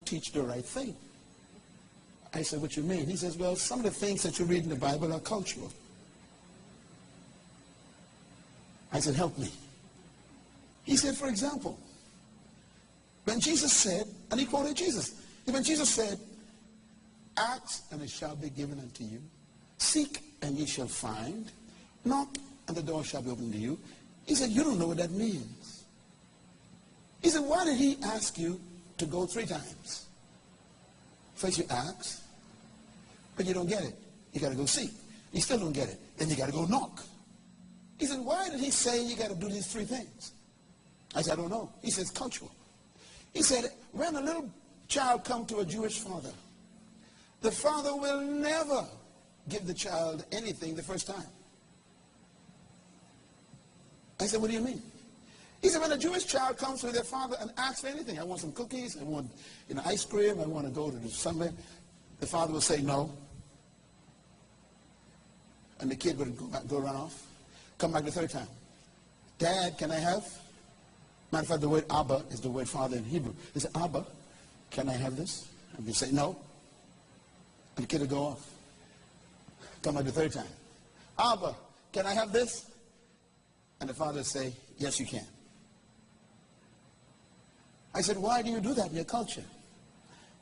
teach the right thing. I said, what you mean? He says, well, some of the things that you read in the Bible are cultural. I said, help me. He said, for example, when Jesus said, and he quoted Jesus, when Jesus said, ask and it shall be given unto you, seek and ye shall find, knock and the door shall be opened to you. He said, you don't know what that means. He said, why did he ask you to go 3 times? First you ask, but you don't get it. You got to go seek. You still don't get it. Then you got to go knock. He said, why did he say you got to do these 3 things? I said, I don't know. He says, cultural. He said, when a little child comes to a Jewish father, the father will never give the child anything the first time. I said, what do you mean? He said, when a Jewish child comes to their father and asks for anything, I want some cookies, I want ice cream, I want to go to the somewhere, the father will say no. And the kid would go run off. Come back the 3rd time. Dad, can I have? Matter of fact, the word Abba is the word father in Hebrew. He said, Abba, can I have this? And you say no. And the kid will go off. Come back the 3rd time. Abba, can I have this? And the father will say, yes, you can. I said, why do you do that in your culture?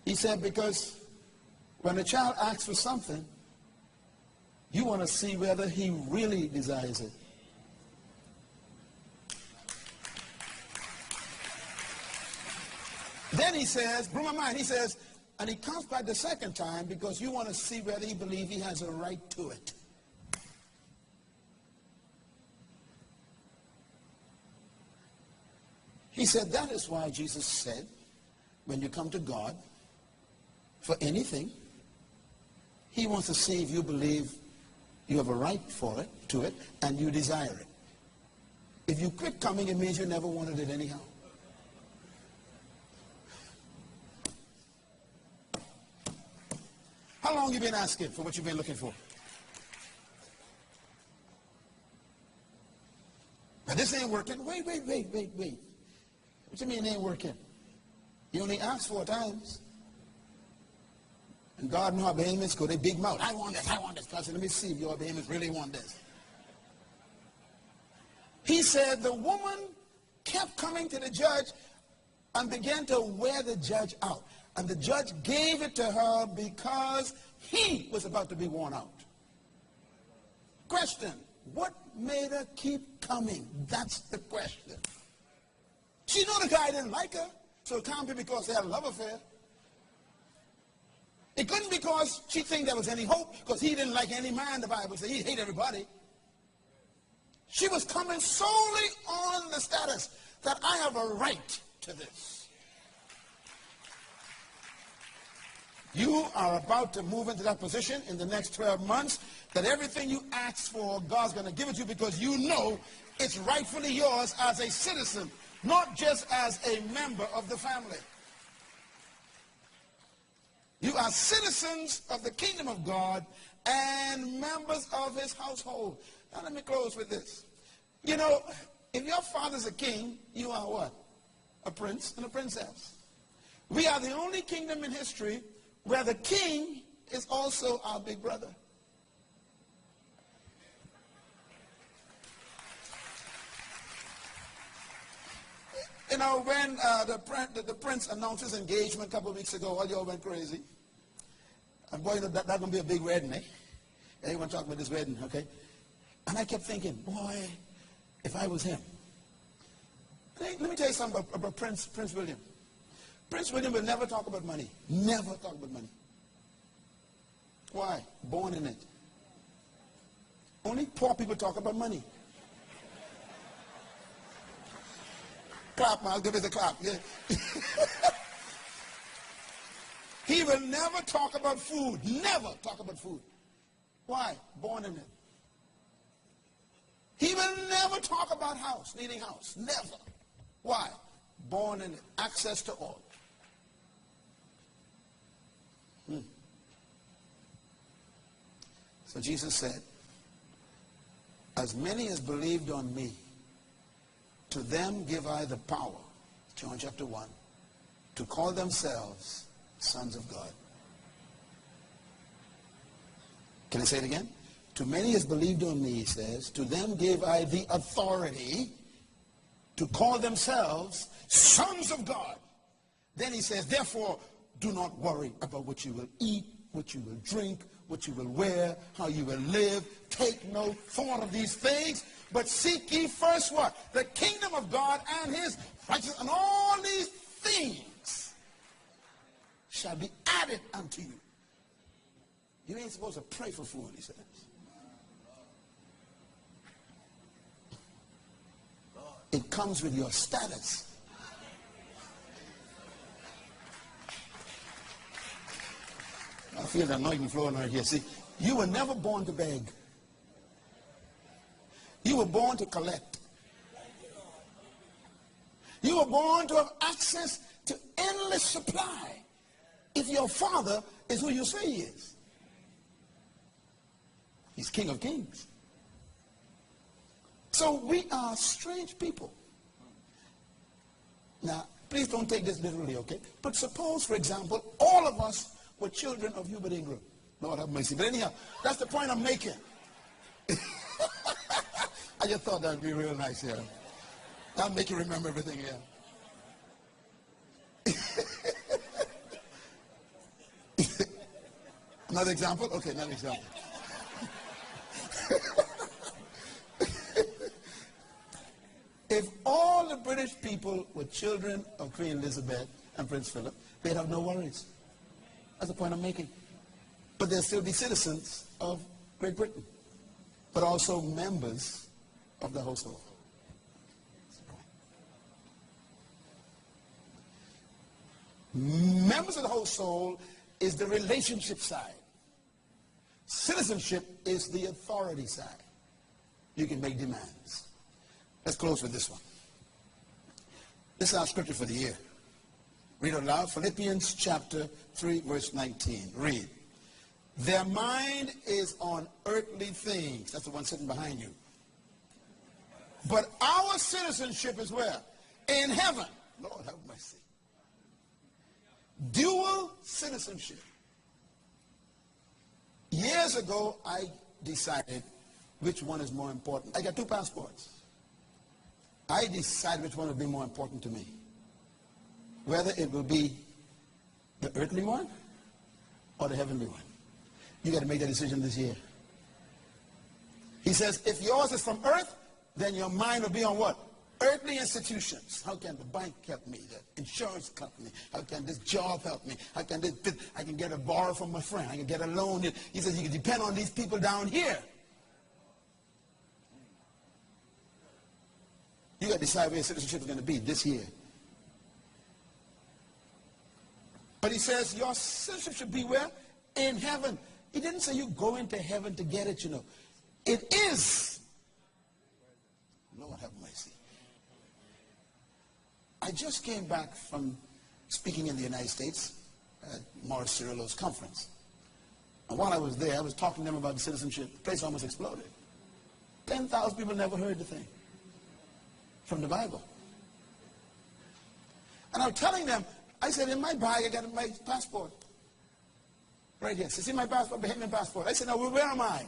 He said, because when a child asks for something, you want to see whether he really desires it. Then he says, blew my mind, he says, and he comes back the 2nd time because you want to see whether he believes he has a right to it. He said, that is why Jesus said, when you come to God for anything, he wants to see if you believe you have a right for it, to it, and you desire it. If you quit coming, it means you never wanted it anyhow. How long you been asking for what you've been looking for? Now this ain't working. Wait. What you mean it ain't working? You only asked 4 times. And God know our behemoths go, they big mouth. I want this. God said, let me see if your behemoths really want this. He said the woman kept coming to the judge and began to wear the judge out. And the judge gave it to her because he was about to be worn out. Question, what made her keep coming? That's the question. She knew the guy didn't like her, so it can't be because they had a love affair. It couldn't be because she think there was any hope, because he didn't like any man, the Bible says. He hated everybody. She was coming solely on the status that I have a right to this. You are about to move into that position in the next 12 months that everything you ask for, God's going to give it to you because you know it's rightfully yours as a citizen, not just as a member of the family. You are citizens of the kingdom of God and members of his household. Now let me close with this. You know, if your father's a king, you are what? A prince and a princess. We are the only kingdom in history where the king is also our big brother. You know, when the prince announced his engagement a couple of weeks ago, all y'all went crazy. And boy, that's going to be a big wedding, eh? Everyone talking about this wedding, okay? And I kept thinking, boy, if I was him. Let me tell you something about Prince William. Prince William will never talk about money. Never talk about money. Why? Born in it. Only poor people talk about money. Clap, Myles. Give us a clap. Yeah. He will never talk about food. Never talk about food. Why? Born in it. He will never talk about house, needing house. Never. Why? Born in it. Access to all. So Jesus said, as many as believed on me, to them give I the power, John chapter 1, to call themselves sons of God. Can I say it again? To many as believed on me, he says, to them gave I the authority to call themselves sons of God. Then he says, therefore, do not worry about what you will eat, what you will drink, what you will wear, how you will live. Take no thought of these things, but seek ye first what? The kingdom of God and his righteousness, and all these things shall be added unto you. You ain't supposed to pray for food, he says. It comes with your status. I feel the anointing flowing right here. See, you were never born to beg. You were born to collect. You were born to have access to endless supply. If your father is who you say he is. He's King of Kings. So we are strange people. Now, please don't take this literally, okay? But suppose, for example, all of us were children of Hubert Ingram. Lord have mercy. But anyhow, that's the point I'm making. I just thought that would be real nice here. That'll make you remember everything here. Another example? Okay, another example. If all the British people were children of Queen Elizabeth and Prince Philip, they'd have no worries. That's the point I'm making. But they'll still be citizens of Great Britain, but also members of the household. Members of the household is the relationship side. Citizenship is the authority side. You can make demands. Let's close with this one. This is our scripture for the year. Read out loud. Philippians chapter 3, verse 19. Read. Their mind is on earthly things. That's the one sitting behind you. But our citizenship is where? In heaven. Lord have mercy. Dual citizenship. Years ago, I decided which one is more important. I got 2 passports. I decide which one will be more important to me. Whether it will be the earthly one or the heavenly one. You got to make that decision this year. He says, if yours is from earth, then your mind will be on what? Earthly institutions. How can the bank help me? The insurance company. How can this job help me? How can this, I can get a borrow from my friend. I can get a loan. He says, you can depend on these people down here. You got to decide where your citizenship is going to be this year. But he says your citizenship should be where? In heaven. He didn't say you go into heaven to get it, you know. It is. Lord have mercy. I just came back from speaking in the United States at Morris Cirillo's conference. And while I was there, I was talking to them about the citizenship. The place almost exploded. 10,000 people never heard the thing from the Bible. And I was telling them, I said, in my bag, I got my passport. Right here. So see my passport, Bahamian passport. I said, now where am I?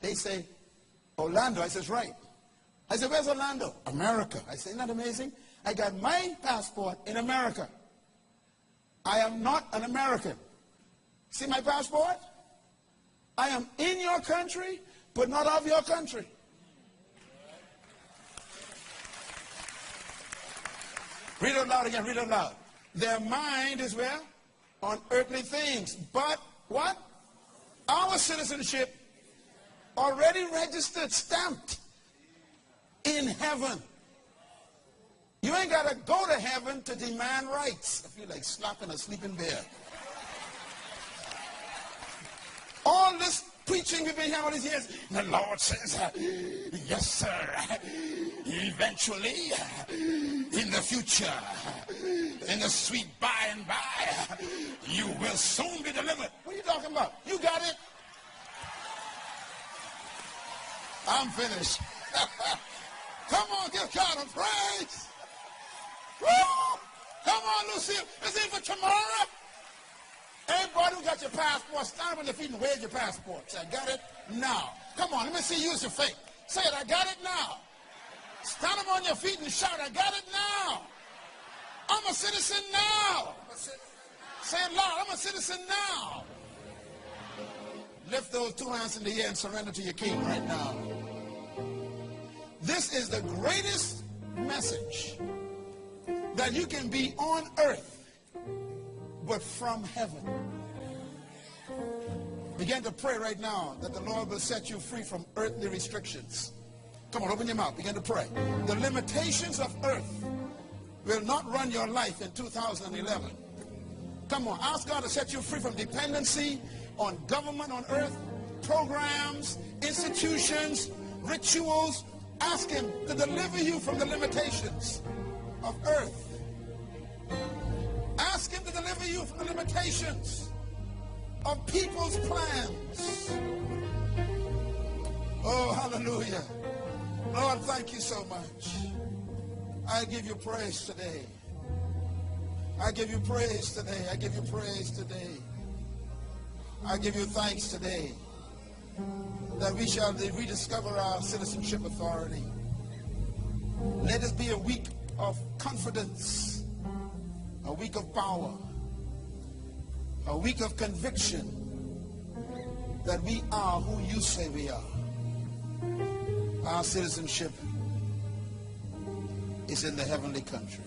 They say, Orlando. I says, right. I said, where's Orlando? America. I said, isn't that amazing? I got my passport in America. I am not an American. See my passport? I am in your country, but not of your country. Read it loud again, read it loud. Their mind is where? On earthly things. But what? Our citizenship already registered, stamped in heaven. You ain't got to go to heaven to demand rights. I feel like slapping a sleeping bear. All this preaching we've been hearing all these years, the Lord says, yes, sir, eventually, in the future, in the sweet by and by, you will soon be delivered. What are you talking about? You got it? I'm finished. Come on, give God a praise. Woo! Come on, Lucille. This ain't for tomorrow. got your passport, stand up on your feet and wave your passport. Say, I got it now. Come on, let me see you use your faith. Say it, I got it now. Stand up on your feet and shout, I got it now. I'm a citizen now. Say it loud, I'm a citizen now. Lift those two hands in the air and surrender to your King right now. This is the greatest message that you can be on earth, but from heaven. Begin to pray right now that the Lord will set you free from earthly restrictions. Come on, open your mouth. Begin to pray. The limitations of earth will not run your life in 2011. Come on, ask God to set you free from dependency on government on earth, programs, institutions, rituals. Ask him to deliver you from the limitations of earth. Ask him to deliver you from the limitations of people's plans. Oh, hallelujah. Lord, thank you so much. I give you praise today. I give you praise today. I give you praise today. I give you thanks today that we shall rediscover our citizenship authority. Let this be a week of confidence, a week of power, a week of conviction that we are who you say we are. Our citizenship is in the heavenly country.